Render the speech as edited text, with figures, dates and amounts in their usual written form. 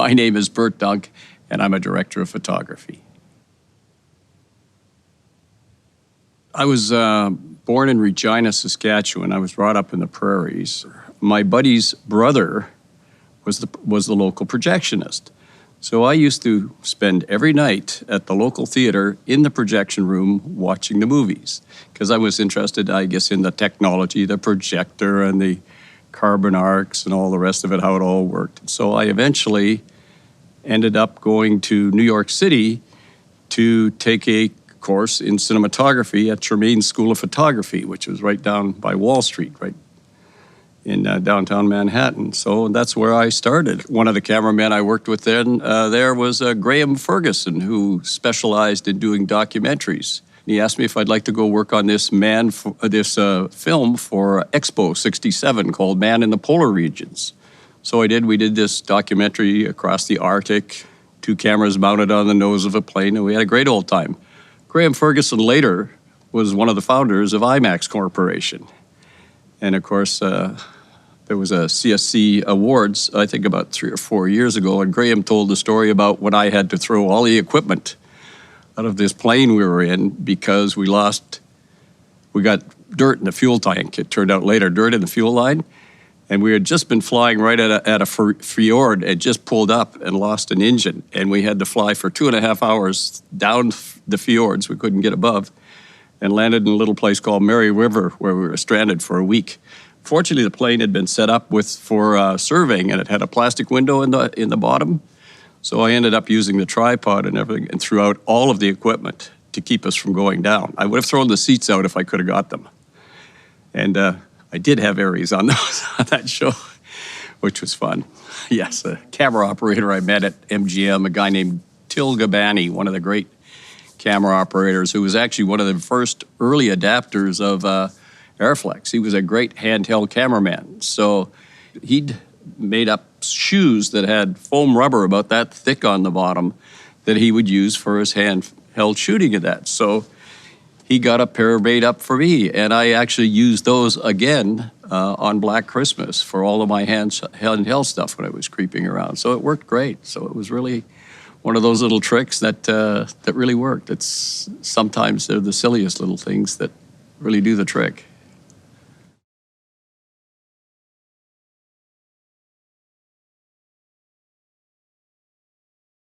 My name is Bert Dunk, and I'm a director of photography. I was born in Regina, Saskatchewan. I was brought up in the prairies. My buddy's brother was the local projectionist. So I used to spend every night at the local theater in the projection room watching the movies, because I was interested, I guess, in the technology, the projector and the carbon arcs and all the rest of it, how it all worked. So I eventually ended up going to New York City to take a course in cinematography at Tremaine School of Photography, which was right down by Wall Street, right in downtown Manhattan. So that's where I started. One of the cameramen I worked with then there was Graham Ferguson, who specialized in doing documentaries. He asked me if I'd like to go work on this film for Expo 67 called Man in the Polar Regions. So I did. We did this documentary across the Arctic, 2 cameras mounted on the nose of a plane, and we had a great old time. Graham Ferguson later was one of the founders of IMAX Corporation. And of course, there was a CSC Awards, I think about 3 or 4 years ago, and Graham told the story about when I had to throw all the equipment out of this plane we were in because we got dirt in the fuel tank. It turned out later, dirt in the fuel line. And we had just been flying right at a fjord and just pulled up and lost an engine. And we had to fly for 2.5 hours down the fjords, we couldn't get above, and landed in a little place called Mary River where we were stranded for a week. Fortunately, the plane had been set up for surveying, and it had a plastic window in the bottom. So I ended up using the tripod and everything and threw out all of the equipment to keep us from going down. I would have thrown the seats out if I could have got them. And I did have Arris on that show, which was fun. Yes, a camera operator I met at MGM, a guy named Till Gabani, one of the great camera operators, who was actually one of the first early adapters of Airflex. He was a great handheld cameraman. So he'd made up shoes that had foam rubber about that thick on the bottom that he would use for his handheld shooting of that. So he got a pair made up for me, and I actually used those again on Black Christmas for all of my handheld stuff when I was creeping around. So it worked great. So it was really one of those little tricks that really worked. Sometimes they're the silliest little things that really do the trick.